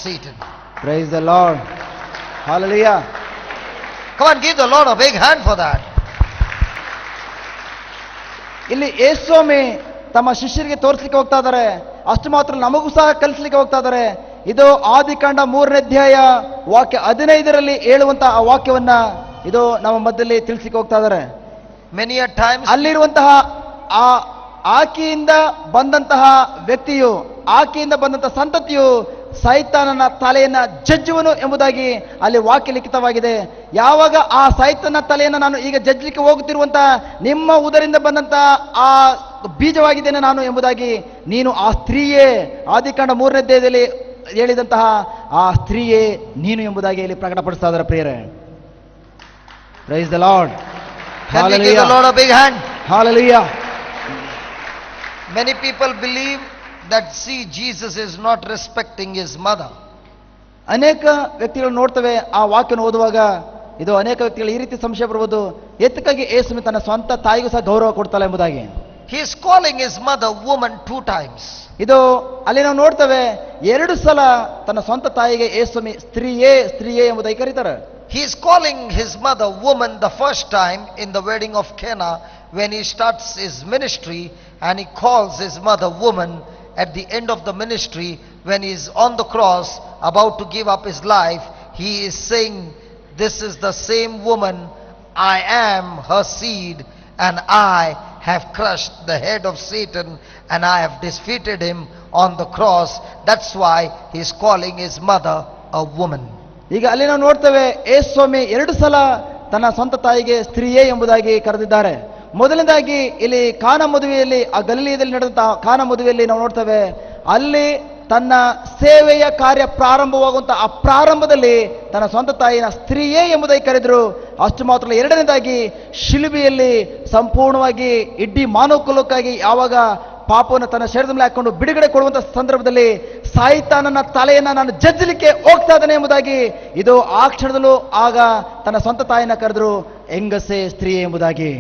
Satan. Praise the Lord. Hallelujah. Come on, give the Lord a big hand for that. ಇಲ್ಲಿ ಯೇಸುಸ್ವಾಮಿ ತಮ್ಮ ಶಿಷ್ಯರಿಗೆ ತೋರಿಸ್ಲಿಕ್ಕೆ ಹೋಗ್ತಾ ಇದ್ದಾರೆ, ಅಷ್ಟು ಮಾತ್ರ ನಮಗೂ ಸಹ ಕಲಿಸ್ಲಿಕ್ಕೆ ಹೋಗ್ತಾ ಇದ್ದಾರೆ. ಇದು ಆದಿಕಾಂಡ 3ನೇ ಅಧ್ಯಾಯ ವಾಕ್ಯ 15ರಲ್ಲಿ ಹೇಳುವಂತಹ ಆ ವಾಕ್ಯವನ್ನ ಇದು ನಮ್ಮ ಮಧ್ಯದಲ್ಲಿ ತಿಳಿಸ್ಲಿಕ್ಕೆ ಹೋಗ್ತಾ ಇದ್ದಾರೆ. Many a times ಅಲ್ಲಿರುವಂತಹ ಆ ಆಕೆಯಿಂದ ಬಂದಂತಹ ವ್ಯಕ್ತಿಯು, ಆಕೆಯಿಂದ ಬಂದಂತಹ ಸಂತತಿಯು ಸೈತಾನನ ತಲೆಯನ್ನ ಜಜ್ಜುವನು ಎಂಬುದಾಗಿ ಅಲ್ಲಿ ವಾಕ್ಯ ಲಿಖಿತವಾಗಿದೆ. ಯಾವಾಗ ಆ ಸೈತಾನನ ತಲೆಯನ್ನು ನಾನು ಈಗ ಜಜ್ಜಲಿಕ್ಕೆ ಹೋಗುತ್ತಿರುವಂತಹ ನಿಮ್ಮ ಉದರಿಂದ ಬಂದಂತಹ ಆ ಬೀಜವಾಗಿದ್ದೇನೆ ನಾನು ಎಂಬುದಾಗಿ, ನೀನು ಆ ಸ್ತ್ರೀಯೇ, ಆದಿಕಾಂಡ 3ನೇ ಅಧ್ಯಾಯದಲ್ಲಿ ಹೇಳಿದಂತಹ ಆ ಸ್ತ್ರೀಯೇ ನೀನು ಎಂಬುದಾಗಿ ಇಲ್ಲಿ ಪ್ರಕಟಪಡಿಸ್ತಾ ಇದ್ದಾರೆ ಪ್ರಿಯರೇ. Praise the lord. Can we give the Lord a big hand? Hallelujah. Many people believe that, see, Jesus is not respecting his mother. ಅನೇಕ ವ್ಯಕ್ತಿಗಳು ನೋಡ್ತವೆ ಆ ವಾಕ್ಯವನ್ನು ಓದುವಾಗ, ಇದು ಅನೇಕ ವ್ಯಕ್ತಿಗಳು ಈ ರೀತಿ ಸಂಶಯ ಬರಬಹುದು, ಎತ್ತಕ್ಕಾಗಿ ಯೇಸು ತನ್ನ ಸ್ವಂತ ತಾಯಿಗೂ ಸಹ ಗೌರವ ಕೊಡ್ತಾಳೆ ಎಂಬುದಾಗಿ. He is calling his mother woman 2 times. ಇದು ಅಲ್ಲಿ ನಾವು ನೋಡ್ತೇವೆ 2 ಸಲ ತನ್ನ ಸ್ವಂತ ತಾಯಿಗೆ ಯೇಸು ಸ್ತ್ರೀಯೇ ಸ್ತ್ರೀಯೇ ಎಂಬುದಾಗಿ ಕರೀತಾರೆ. He is calling his mother woman the first time in the wedding of Cana when he starts his ministry, and he calls his mother woman at the end of the ministry when he is on the cross about to give up his life. He is saying, this is the same woman, I am her seed, and I have crushed the head of Satan, and I have defeated him on the cross. That's why he is calling his mother a woman. ಈಗ ಅಲ್ಲಿ ನಾವು ನೋಡ್ತೇವೆ ಯೇಸುಸ್ವಾಮಿ 2 ಸಲ ತನ್ನ ಸ್ವಂತ ತಾಯಿಗೆ ಸ್ತ್ರೀಯೇ ಎಂಬುದಾಗಿ ಕರೆದಿದ್ದಾರೆ. ಮೊದಲನೇದಾಗಿ ಇಲ್ಲಿ ಕಾನ ಮದುವೆಯಲ್ಲಿ, ಆ ಗಲಿಲಯದಲ್ಲಿ ನಡೆದಂತಹ ಕಾನ ಮದುವೆಯಲ್ಲಿ ನಾವು ನೋಡ್ತೇವೆ, ಅಲ್ಲಿ ತನ್ನ ಸೇವೆಯ ಕಾರ್ಯ ಪ್ರಾರಂಭವಾಗುವಂತಹ ಆ ಪ್ರಾರಂಭದಲ್ಲಿ ತನ್ನ ಸ್ವಂತ ತಾಯಿನ ಸ್ತ್ರೀಯೇ ಎಂಬುದಾಗಿ ಕರೆದರು. ಅಷ್ಟು ಮಾತ್ರ ಅಲ್ಲ, ಎರಡನೇದಾಗಿ ಶಿಲುಬೆಯಲ್ಲಿ ಸಂಪೂರ್ಣವಾಗಿ ಇಡೀ ಮಾನವ ಕುಲಕ್ಕಾಗಿ ಯಾವಾಗ ಪಾಪವನ್ನು ತನ್ನ ಶರೀರದ ಮೇಲೆ ಹಾಕೊಂಡು ಬಿಡುಗಡೆ ಕೊಡುವಂತಹ ಸಂದರ್ಭದಲ್ಲಿ ಸೈತಾನನ ತಲೆಯನ್ನ ನಾನು ಜಜ್ಜಲಿಕ್ಕೆ ಹೋಗ್ತಾ ಇದ್ದೇನೆ ಎಂಬುದಾಗಿ, ಇದು ಆ ಕ್ಷಣದಲ್ಲೂ ಆಗ ತನ್ನ ಸ್ವಂತ ತಾಯಿನ ಕರೆದ್ರು ಹೆಂಗಸೆ ಸ್ತ್ರೀಯೇ ಎಂಬುದಾಗಿ.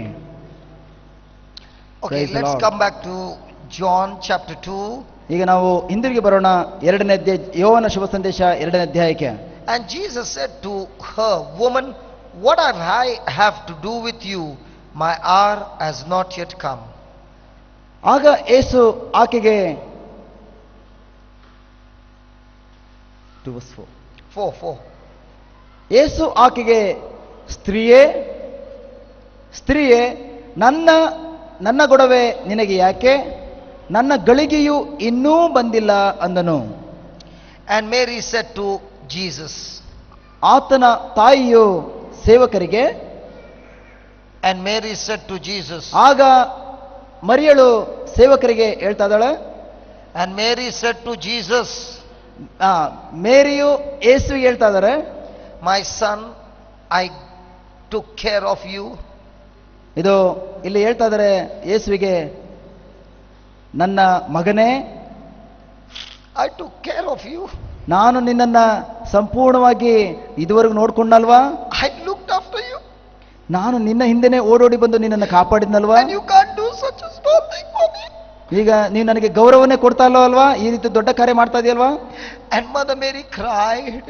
Okay, let's come back to John chapter 2. ಈಗ ನಾವು ಹಿಂದಿರುಗಿ ಬರೋಣ 2ನೇ ಅಧ್ಯಾಯ, ಯೋಹನ ಶುಭ ಸಂದೇಶ 2ನೇ ಅಧ್ಯಾಯಕ್ಕೆ. And Jesus said to her, woman, what I have to do with you? My hour has not yet come. ಆಗ ಯೇಸು ಆಕೆಗೆ 4. ಯೇಸು ಆಕೆಗೆ, ಸ್ತ್ರೀಯೇ ಸ್ತ್ರೀಯೇ ನನ್ನ ಗೊಡವೆ ನಿನಗೆ ಯಾಕೆ, ನನ್ನ ಗಳಿಗೆಯು ಇನ್ನೂ ಬಂದಿಲ್ಲ ಅಂದನು. And Mary said to Jesus, ಆತನ ತಾಯಿಯು ಸೇವಕರಿಗೆ, and Mary said to Jesus, ಆಗ ಮರಿಯಳು ಸೇವಕರಿಗೆ ಹೇಳ್ತಾ ಇದ್ದಾಳೆ, and Mary said to Jesus, ಮೇರಿಯು ಯೇಸುವಿಗೆ ಹೇಳ್ತಾ ಇದ್ದಾರೆ, my son, I took care of you. ಇದು ಇಲ್ಲಿ ಹೇಳ್ತಾ ಇದ್ದಾರೆ ಯೇಸುವಿಗೆ, ನನ್ನ ಮಗನೇ, I took care of you. ನಾನು ನಿನ್ನನ್ನ ಸಂಪೂರ್ಣವಾಗಿ ಇದುವರೆಗೂ ನೋಡ್ಕೊಂಡಲ್ವಾ, I looked after you. ನಾನು ನಿನ್ನ ಹಿಂದೆನೆ ಓಡೋಡಿ ಬಂದು ನಿನ್ನನ್ನು ಕಾಪಾಡಿದ್ನಲ್ವಾ, And you can't do such a small thing for me. ಈಗ ನೀವು ನನಗೆ ಗೌರವನೇ ಕೊಡ್ತಾ ಅಲ್ವಾ, ಈ ರೀತಿ ದೊಡ್ಡ ಕಾರ್ಯ ಮಾಡ್ತಾ ಇದೆಯಲ್ವಾ. And Mother Mary cried.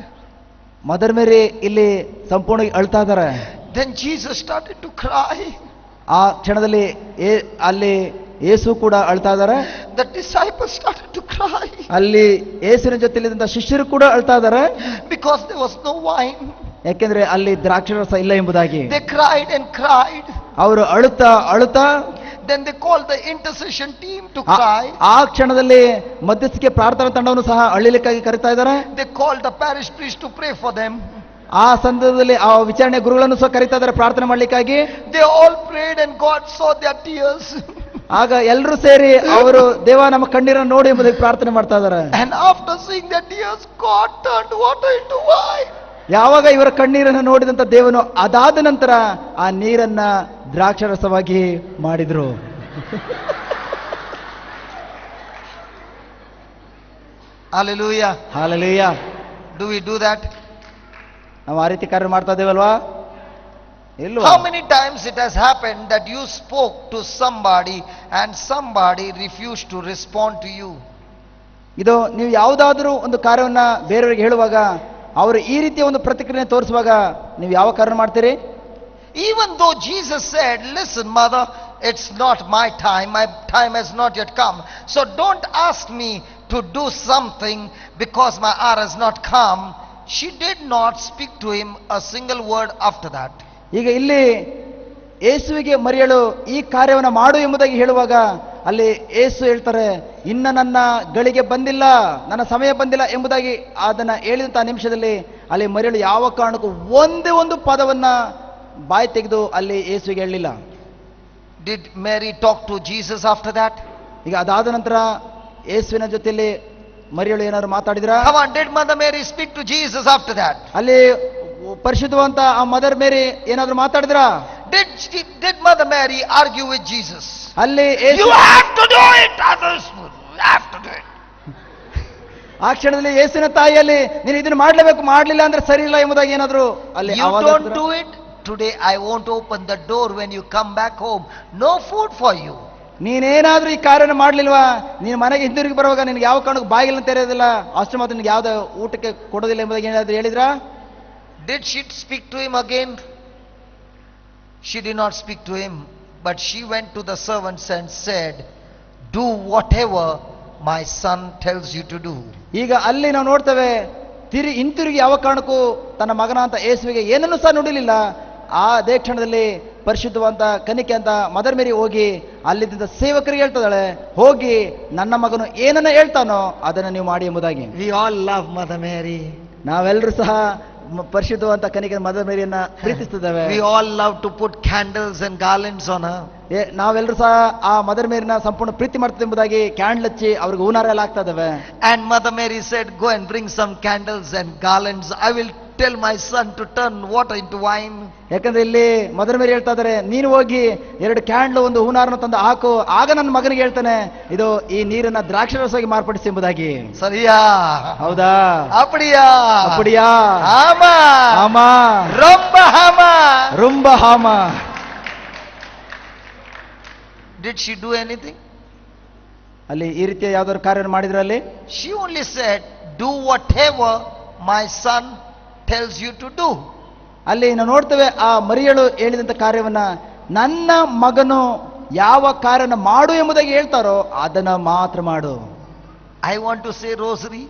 Mother ಮೇರಿ ಇಲ್ಲಿ ಸಂಪೂರ್ಣ ಅಳ್ತಾ ಇದ್ದಾರೆ. Then Jesus started to cry. ಆ ಕ್ಷಣದಲ್ಲಿ ಅಲ್ಲಿ ಯೇಸು ಕೂಡ ಅಳ್ತಾ ಇದ್ದಾರೆ. The disciples started to cry. ಅಲ್ಲಿ ಯೇಸುವಿನ ಜೊತೆಲಿದ್ದಂತ ಶಿಷ್ಯರು ಕೂಡ ಅಳ್ತಾ ಇದ್ದಾರೆ. Because there was no wine. ಯಾಕೆಂದ್ರೆ ಅಲ್ಲಿ ದ್ರಾಕ್ಷರಸ ಇಲ್ಲ ಎಂಬುದಾಗಿ. They cried and cried. ಅವರು ಅಳುತ್ತಾ Then they called the intercession team to cry. ಆ ಕ್ಷಣದಲ್ಲಿ ಮಧ್ಯಸ್ಥಿಕೆ ಪ್ರಾರ್ಥನಾ ತಂಡವನ್ನು ಸಹ ಅಳ್ಳಿಲಿಕ್ಕಾಗಿ ಕರೀತಾ ಇದ್ದಾರೆ. They called the parish priest to pray for them. ಆ ಸಂದರ್ಭದಲ್ಲಿ ಆ ವಿಚಾರಣೆ ಗುರುಗಳನ್ನು ಸಹ ಕರೀತಾ ಇದ್ದಾರೆ ಪ್ರಾರ್ಥನೆ ಮಾಡ್ಲಿಕ್ಕಾಗಿ. They all prayed and God saw their tears. ಆಗ ಎಲ್ಲರೂ ಸೇರಿ ಅವರು ದೇವ ನಮ್ಮ ಕಣ್ಣೀರನ್ನು ನೋಡಿ ಎಂಬುದಾಗಿ ಪ್ರಾರ್ಥನೆ ಮಾಡ್ತಾ ಇದ್ದಾರೆ. And after seeing their tears, God turned water into wine. ಯಾವಾಗ ಇವರ ಕಣ್ಣೀರನ್ನು ನೋಡಿದಂತ ದೇವನು ಅದಾದ ನಂತರ ಆ ನೀರನ್ನ ದ್ರಾಕ್ಷರಸವಾಗಿ ಮಾಡಿದ್ರು. Hallelujah. Hallelujah. Do we do that? ನಾವು ಆ ರೀತಿ ಕಾರ್ಯ ಮಾಡ್ತಾ ಇದ್ದೇವಲ್ವಾ? ಇಲ್ವಾ? How many times it has happened that you spoke to somebody and somebody refused to respond to you? ಇದು ನೀವು ಯಾವುದಾದ್ರೂ ಒಂದು ಕಾರ್ಯವನ್ನ ಬೇರೆಯವರಿಗೆ ಹೇಳುವಾಗ ಅವರು ಈ ರೀತಿಯ ಒಂದು ಪ್ರತಿಕ್ರಿಯೆ ತೋರಿಸುವಾಗ ನೀವು ಯಾವ ಕಾರ್ಯ ಮಾಡ್ತೀರಿ? Even though Jesus said, listen mother, it's not my time has not yet come. So don't ask me to do something because my hour has not come. She did not speak to him a single word after that. ಈಗ ಇಲ್ಲಿ ಯೇಸುವಿಗೆ ಮರಿಯಳು ಈ ಕಾರ್ಯವನ್ನು ಮಾಡು ಎಂಬುದಾಗಿ ಹೇಳುವಾಗ ಅಲ್ಲಿ ಯೇಸು ಹೇಳ್ತಾರೆ, ಇನ್ನ ನನ್ನ ಗಳಿಗೆ ಬಂದಿಲ್ಲ, ನನ್ನ ಸಮಯ ಬಂದಿಲ್ಲ ಎಂಬುದಾಗಿ ಅದನ್ನ ಹೇಳಿದಂತಹ ನಿಮಿಷದಲ್ಲಿ ಅಲ್ಲಿ ಮರಿಯಳು ಯಾವ ಕಾರಣಕ್ಕೂ ಒಂದೇ ಒಂದು ಪದವನ್ನ ಬಾಯಿ ತೆಗೆದು ಅಲ್ಲಿ ಯೇಸುವಿಗೆ ಹೇಳಲಿಲ್ಲ. Did Mary talk to Jesus after that? ಈಗ ಅದಾದ ನಂತರ ಯೇಸುವಿನ ಜೊತೆಯಲ್ಲಿ ಮರಿಯಳು ಏನಾದ್ರು ಮಾತಾಡಿದ್ರಾ? Come on, did Mother Mary speak to Jesus after that? ಅಲ್ಲಿ ಪರಿಶುದ್ಧವಂತ ಆ ಮದರ್ ಮೇರಿ ಏನಾದ್ರು ಮಾತಾಡಿದ್ರಾ? Did Mother Mary argue with Jesus? ಅಲ್ಲಿ You have to do it, others you have to do it. ಆ ಕ್ಷಣದಲ್ಲಿ ಯೇಸುವಿನ ತಾಯಿಯಲ್ಲಿ ನೀನು ಇದನ್ನು ಮಾಡಲೇಬೇಕು, ಮಾಡಲಿಲ್ಲ ಅಂದ್ರೆ ಸರಿ ಇಲ್ಲ ಎಂಬುದಾಗಿ ಏನಾದ್ರು ಅಲ್ಲಿ You don't do it today, I won't open the door when you come back home. No food for you. ನೀನೇನಾದ್ರೂ ಈ ಕಾರ್ಯನ ಮಾಡ್ಲಿಲ್ವಾ, ನೀನು ಮನೆಗೆ ಹಿಂದಿರುಗಿ ಬರುವಾಗ ನಿನ್ಗೆ ಯಾವ ಕಾರಣಕ್ಕೂ ಬಾಗಿಲನ್ನು ತೆರೆಯೋದಿಲ್ಲ, ಅಷ್ಟು ಮಾತ್ರ ನಿನ್ಗೆ ಯಾವ್ದು ಊಟಕ್ಕೆ ಕೊಡೋದಿಲ್ಲ ಎಂಬುದಾಗಿ ಏನಾದ್ರು ಹೇಳಿದ್ರಾ? Did she speak to him again? She did not speak to him, but she went to the servants and said, do whatever my son tells you to do. ಈಗ ಅಲ್ಲಿ ನಾವು ನೋಡ್ತೇವೆ, ಹಿಂತಿರುಗಿ ಯಾವ ಕಾರಣಕ್ಕೂ ತನ್ನ ಮಗನ ಅಂತ ಯೇಸುವಿಗೆ ಏನನ್ನು ಸಹ ನುಡಿಲಿಲ್ಲ. ಅದೇ ಕ್ಷಣದಲ್ಲಿ ಪರಿಶುದ್ಧವಂತ ಕನಿಕೆ ಅಂತ ಮದರ್ ಮೇರಿ ಹೋಗಿ ಅಲ್ಲಿದ್ದ ಸೇವಕರಿಗೆ ಹೇಳ್ತಾಳೆ, ಹೋಗಿ ನನ್ನ ಮಗನು ಏನನ್ನ ಹೇಳ್ತಾನೋ ಅದನ್ನ ನೀವು ಮಾಡಿ ಎಂಬುದಾಗಿ. We all love Mother Mary. ನಾವೆಲ್ಲರೂ ಸಹ ಪರಿಶುದ್ಧವಂತ ಕನಿಕೆ mother ಮೇರಿಯನ್ನ ಪ್ರೀತಿಸುತ್ತೇವೆ. We all love to put candles and garlands on her. ನಾವೆಲ್ಲರೂ ಸಹ ಆ ಮದರ್ ಮೇರಿನ ಸಂಪೂರ್ಣ ಪ್ರೀತಿ ಮಾಡ್ತೇವೆ ಎಂಬುದಾಗಿ ಕ್ಯಾಂಡಲ್ ಹಚ್ಚಿ ಅವ್ರಿಗೆ ಹೂನಾರ ಎಲ್ಲ ಆಗ್ತಾ ಇದ್ದಾವೆ. And Mother Mary said, go and bring some candles and garlands. I will tell my son to turn water into wine. ಯಾಕಂದ್ರೆ ಇಲ್ಲಿ ಮದರ್ ಮೇರಿ ಹೇಳ್ತಾ ಇದಾರೆ, ನೀನು ಹೋಗಿ 2 ಕ್ಯಾಂಡ್ಲು ಒಂದು ಹೂನಾರನ ತಂದು ಹಾಕು, ಆಗ ನನ್ನ ಮಗನಿಗೆ ಹೇಳ್ತಾನೆ ಇದು ಈ ನೀರನ್ನ ದ್ರಾಕ್ಷರಸವಾಗಿ ಮಾರ್ಪಡಿಸಿ ಎಂಬುದಾಗಿ. ಸರಿಯಾ? ಹೌದಾ? ಅಪಡಿಯಾ? ಅಪಡಿಯಾ? ಆಮಾ ಆಮಾ ರೊಂಬ ಹಾಮ ರುಂಬ ಹಾಮ. Did she do anything? ಅಲ್ಲಿ ಈ ರೀತಿಯ ಯಾವ್ದಾದ್ರು ಕಾರ್ಯ ಮಾಡಿದ್ರ? ಅಲ್ಲಿ She only said, do whatever my son tells you to do. ಅಲ್ಲಿ ನಾವು ನೋಡ್ತೇವೆ ಆ ಮರಿಯಳು ಹೇಳಿದಂತ ಕಾರ್ಯವನ್ನ, ನನ್ನ ಮಗನು ಯಾವ ಕಾರ್ಯನ ಮಾಡು ಎಂಬುದಾಗಿ ಹೇಳ್ತಾರೋ ಅದನ್ನ ಮಾತ್ರ ಮಾಡು. I want to say rosary,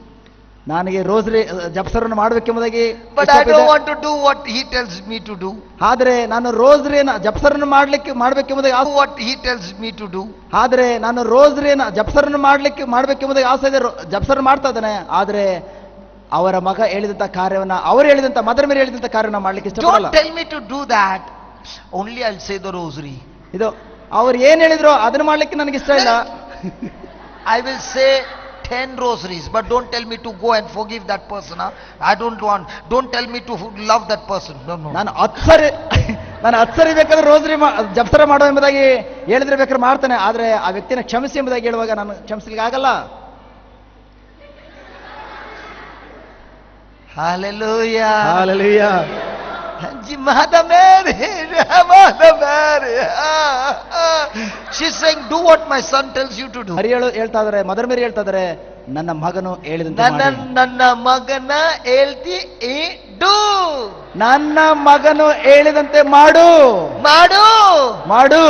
ನನಗೆ rosary ಜಪಸರನ್ನು ಮಾಡಬೇಕೆಂಬುದಾಗಿ, but I don't want to do what he tells me to do. ಆದ್ರೆ ನಾನು ರೋಸರಿಯನ್ನ ಜಪಸರನ್ನು ಮಾಡಬೇಕೆಂಬುದಾಗಿ What he tells me to do. ಆದ್ರೆ ನಾನು ರೋಸರಿಯನ್ನ ಜಪಸರನ್ನು ಮಾಡಬೇಕೆಂಬುದಾಗಿ ಆಸೆ ಇದೆ, ಜಪಸರನ್ನು ಮಾಡ್ತಾ ಇದ್ದಾನೆ. ಆದ್ರೆ ಅವರ ಮಗ ಹೇಳಿದಂತ ಕಾರ್ಯವನ್ನ, ಅವರು ಹೇಳಿದಂತ ಮದರ್ ಮೇರಿ ಹೇಳಿದಂತ ಕಾರ್ಯವನ್ನ ಮಾಡ್ಲಿಕ್ಕೆ ಇಷ್ಟಪಡಲ್ಲ. Don't tell me to do that, only I'll say the rosary. ಇದು ಅವ್ರು ಏನ್ ಹೇಳಿದ್ರು ಅದನ್ನ ಮಾಡ್ಲಿಕ್ಕೆ ನನಗೆ ಇಷ್ಟ ಇಲ್ಲ. I will say 10 rosaries, but don't tell me to go and forgive that person. I don't want. Don't tell me to love that person. No. ನಾನು 10 ಸರಿ ಬೇಕಾದ್ರೆ ರೋಸರಿ ಜಪಸರ ಮಾಡೋ ಎಂಬುದಾಗಿ ಹೇಳಿದ್ರೆ ಬೇಕಾದ್ರೆ ಮಾಡ್ತಾನೆ, ಆದ್ರೆ ಆ ವ್ಯಕ್ತಿನ ಕ್ಷಮಿಸಿ ಎಂಬುದಾಗಿ ಹೇಳುವಾಗ ನಾನು ಕ್ಷಮಿಸ್ಲಿಕ್ಕೆ ಆಗಲ್ಲ. Hallelujah. Hallelujah. Mother Mary. She's saying, do what my son tells you to do. ಮರಿಯಳು ಹೇಳ್ತಾ ಇದಾರೆ, ಮದರ್ ಮೇರಿ ಹೇಳ್ತಾ ಇದಾರೆ, ನನ್ನ ಮಗನು ಹೇಳಿದಂತೆ ಮಾಡು. ನನ್ನ ಮಗನ ಹೇಳ್ತಿ do. ನನ್ನ ಮಗನು ಹೇಳಿದಂತೆ ಮಾಡು ಮಾಡು ಮಾಡು.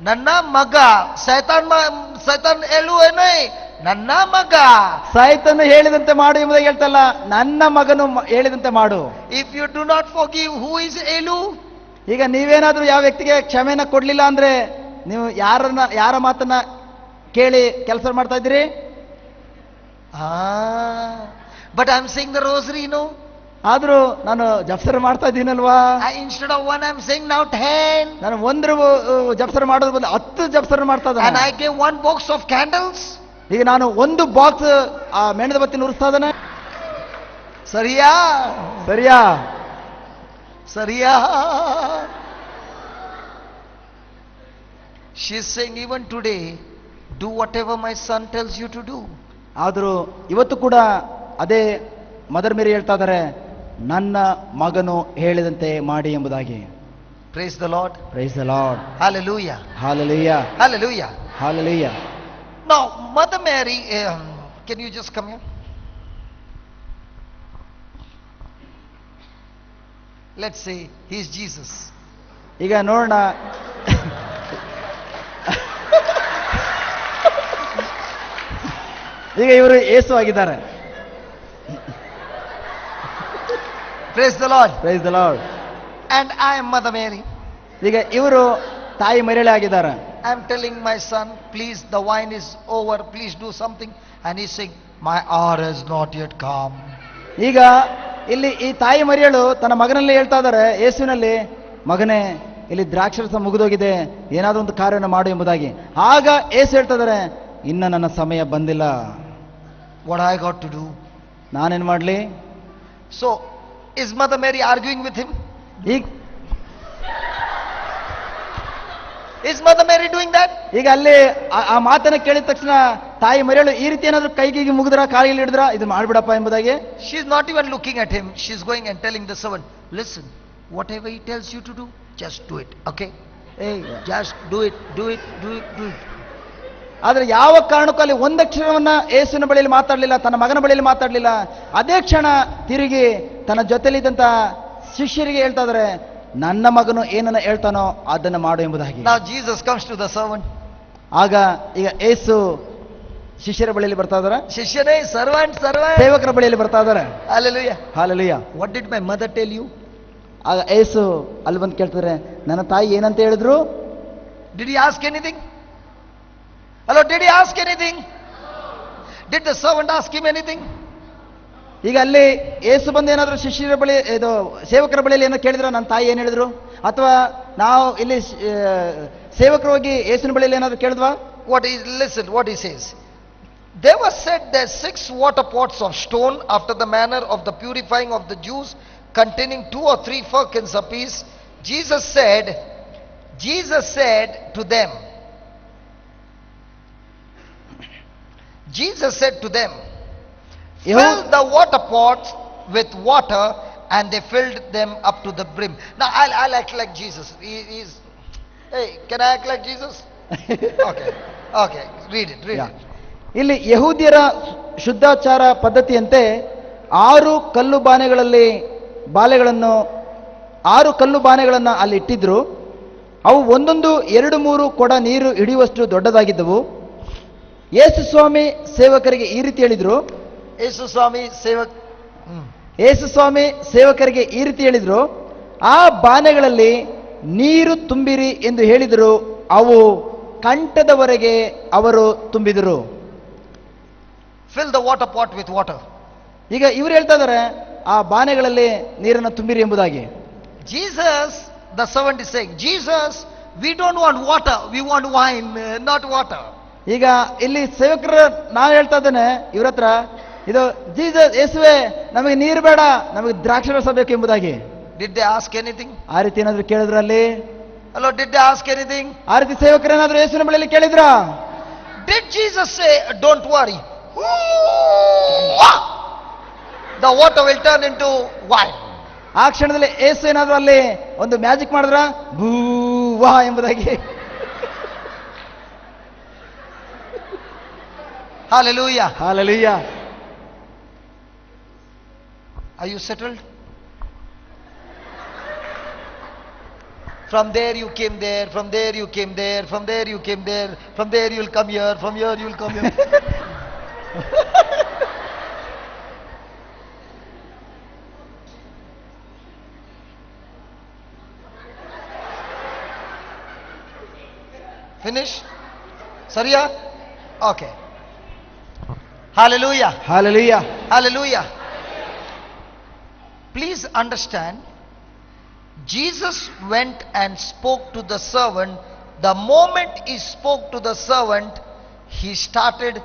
ನನ್ನ ಮಗ ಸೈತಾನ್ ಹೇಳು ಏನೈ, ನನ್ನ ಮಗ ಸೈತನು ಹೇಳಿದಂತೆ ಮಾಡು ಎಂಬುದಾಗಿ ಹೇಳ್ತಲ್ಲ, ನನ್ನ ಮಗನು ಹೇಳಿದಂತೆ ಮಾಡು. If you do not forgive, who is Elu? ಈಗ ನೀವೇನಾದ್ರೂ ಯಾವ ವ್ಯಕ್ತಿಗೆ ಕ್ಷಮೆನ ಕೊಡ್ಲಿಲ್ಲ ಅಂದ್ರೆ ನೀವು ಯಾರ ಮಾತನ್ನ ಕೇಳಿ ಕೆಲಸ ಮಾಡ್ತಾ ಇದ್ದೀರಿ? But I'm saying the rosary, no? ಆದ್ರೂ ನಾನು ಜಪಸರ ಮಾಡ್ತಾ ಇದ್ದೀನಲ್ವಾ? Instead of 1, I'm saying now 10. ನಾನು 1 ಜಪಸರ ಮಾಡೋದ್ರ ಬದಲು 10 ಜಪಸರ ಮಾಡ್ತಾ ಇದ್ದೇನೆ. And I gave 1 box of candles. ಈಗ ನಾನು 1 ಬಾಕ್ಸ್ ಆ ಮೆಣದ ಬತ್ತಿ ನುರಿಸ್ತಾ ಇದ್ದೇನೆ. ಸರಿಯಾ? ಸರಿಯಾ? ಸರಿಯಾ? She's saying even today, do whatever my son tells you to do. ಆದರೂ ಇವತ್ತು ಕೂಡ ಅದೇ ಮದರ್ ಮೇರಿ ಹೇಳ್ತಾ ಇದ್ದಾರೆ, ನನ್ನ ಮಗನು ಹೇಳಿದಂತೆ ಮಾಡಿ ಎಂಬುದಾಗಿ. Praise the Lord. Praise the Lord. Hallelujah. Hallelujah. Hallelujah. Hallelujah. Now, Mother Mary, can you just come here? Let's say he's Jesus. ಈಗ ನೋಡೋಣ. ಈಗ ಇವರು ಯೇಸು ಆಗಿದ್ದಾರೆ. Praise the Lord. Praise the lord. And I am Mother Mary. ಈಗ ಇವರು ತಾಯಿ ಮರಿಯಳೆ ಆಗಿದ್ದಾರೆ. I am telling my son, please, the wine is over, please do something. And he's saying, my hour has not yet come. ಈಗ ಇಲ್ಲಿ ಈ ತಾಯಿ ಮರಿಯಳು ತನ್ನ ಮಗನಲ್ಲಿ ಹೇಳ್ತಾ ಇದ್ದಾರೆ, ಯೇಸುವಿನಲ್ಲಿ, ಮಗನೇ ಇಲ್ಲಿ ದ್ರಾಕ್ಷರಸ ಮುಗಿದೋಗಿದೆ, ಏನಾದ್ರೂ ಒಂದು ಕಾರ್ಯವನ್ನು ಮಾಡು ಎಂಬುದಾಗಿ. ಆಗ ಯೇಸು ಹೇಳ್ತಾ ಇದ್ದಾರೆ, ಇನ್ನ ನನ್ನ ಸಮಯ ಬಂದಿಲ್ಲ, What I got to do? ನಾನೇನ್ ಮಾಡ್ಲಿ? So, is Mother Mary arguing with him? ಈಗ Is Mother Mary doing that? ಈಗ ಅಲ್ಲಿ ಆ ಮಾತನ್ನ ಕೇಳಿದ ತಕ್ಷಣ ತಾಯಿ ಮರಿಯಳು ಈ ರೀತಿ ಏನಾದ್ರು ಕೈಗೆ ಮುಗಿದ್ರ, ಕಾಲಿಗೆ ಹಿಡಿದ್ರ, ಇದು ಮಾಡ್ಬಿಡಪ್ಪ ಎಂಬುದಾಗಿ. She's not even looking at him. She's going and telling the servant, listen, whatever he tells you to do, just do it, okay? Hey, just do it, do it, do it, do it. ಆದ್ರೆ ಯಾವ ಕಾರಣಕ್ಕೂ ಅಲ್ಲಿ ಒಂದಕ್ಷರವನ್ನ ಯೇಸುವಿನ ಬಳಿಯಲ್ಲಿ ಮಾತಾಡ್ಲಿಲ್ಲ, ತನ್ನ ಮಗನ ಬಳಿಯಲ್ಲಿ ಮಾತಾಡ್ಲಿಲ್ಲ. ಅದೇ ಕ್ಷಣ ತಿರುಗಿ ತನ್ನ ಜೊತೆಲಿದ್ದಂತ ಶಿಷ್ಯರಿಗೆ ಹೇಳ್ತಾ ಇದ್ದಾರೆ, ನನ್ನ ಮಗನು ಏನನ್ನ ಹೇಳ್ತಾನೋ ಅದನ್ನ ಮಾಡು ಎಂಬುದಾಗಿ. Now Jesus comes to the servant. ಆಗ ಈಗ ಯೇಸು ಶಿಷ್ಯರ ಬಳಿಯಲ್ಲಿ ಬರ್ತಾ ಇದ್ದಾರೆ, ಶಿಷ್ಯನೇ, servant, servant. ಸೇವಕರ ಬಳಿಯಲ್ಲಿ ಬರ್ತಾ ಇದ್ದಾರೆ. Hallelujah. Hallelujah. What did my mother tell you? ಆಗ ಯೇಸು ಅಲ್ಲಿ ಬಂದು ಕೇಳ್ತಾರೆ, ನನ್ನ ತಾಯಿ ಏನಂತ ಹೇಳಿದ್ರು? Did he ask anything? Hello, did he ask anything? Did the servant ask him anything? ಈಗ ಅಲ್ಲಿ ಯೇಸು ಬಂದು ಏನಾದ್ರು ಶಿಷ್ಯರ ಬಳಿ, ಇದು ಸೇವಕರ ಬಳಿಯಲ್ಲಿ ಏನೋ ಕೇಳಿದ್ರ, ನನ್ನ ತಾಯಿ ಏನ್ ಹೇಳಿದ್ರು? ಅಥವಾ ನಾವು ಇಲ್ಲಿ ಸೇವಕರು ಹೋಗಿ ಯೇಸುವಿನ ಬಳಿಯಲ್ಲಿ ಏನಾದ್ರು ಕೇಳಿದ್ವಾ? Listen what he says. There was said there 6 water pots of stone after the manner of the purifying of the Jews, containing 2 or 3 firkins apiece. Jesus said to them, fill the water pots with water, and they filled them up to the brim. Now I'll act like Jesus. Hey, can I act like Jesus? Okay, read it. ಇಲ್ಲಿ ಯಹೂದ್ಯರ ಶುದ್ಧಾಚಾರ ಪದ್ಧತಿಯಂತೆ 6 ಕಲ್ಲು ಬಾನೆಗಳನ್ನ ಅಲ್ಲಿ ಇಟ್ಟಿದ್ರು. ಅವು ಒಂದೊಂದು 2-3 ಕೊಡ ನೀರು ಹಿಡಿಯುವಷ್ಟು ದೊಡ್ಡದಾಗಿದ್ದವು. ಯೇಸು ಸ್ವಾಮಿ ಸೇವಕರಿಗೆ ಈ ರೀತಿ ಹೇಳಿದ್ರು. ಯೇಸು ಸ್ವಾಮಿ ಸೇವಕರಿಗೆ ಈ ರೀತಿ ಹೇಳಿದ್ರು, ಆ ಬಾನೆಗಳಲ್ಲಿ ನೀರು ತುಂಬಿರಿ ಎಂದು ಹೇಳಿದರು. ಅವು ಕಂಠದವರೆಗೆ ಅವರು ತುಂಬಿದರು. Fill the water pot with water. ಈಗ ಇವರು ಹೇಳ್ತಾ ಇದ್ದಾರೆ, ಆ ಬಾನೆಗಳಲ್ಲಿ ನೀರನ್ನು ತುಂಬಿರಿ ಎಂಬುದಾಗಿ. Jesus, the servant is saying, Jesus, we don't want water, we want wine, not water. ಈಗ ಇಲ್ಲಿ ಸೇವಕರು ನಾನು ಹೇಳ್ತಾ ಇದ್ದೇನೆ ಇವ್ರ ಹತ್ರ, ಇದು ಜೀಸಸ್, ಯೇಸುವೆ, ನಮಗೆ ನೀರು ಬೇಡ, ನಮಗೆ ದ್ರಾಕ್ಷಾರಸ ಬೇಕು ಎಂಬುದಾಗಿ. Did they ask anything? ಆ ರೀತಿ ಏನಾದ್ರು ಕೇಳಿದ್ರ ಅಲ್ಲಿ? Hello, did they ask anything? ಆ ರೀತಿ ಸೇವಕರು ಏನಾದ್ರು ಯೇಸುವಿನ ಬಳಿಯಲ್ಲಿ ಕೇಳಿದ್ರ? Did Jesus say, don't worry, the water will turn into wine? ಆ ಕ್ಷಣದಲ್ಲಿ ಯೇಸು ಏನಾದ್ರು ಅಲ್ಲಿ ಒಂದು ಮ್ಯಾಜಿಕ್ ಮಾಡಿದ್ರ? ಭೂ ವಾ ಎಂಬುದಾಗಿ. Hallelujah. Hallelujah. Are you settled? From there you came there, from there you came there, from there you came there, from there you will come here, from here you will come here. Finish? Sariya? Okay. Hallelujah. Hallelujah. Hallelujah. Please understand, Jesus went and spoke to the servant. The moment he spoke to the servant, he started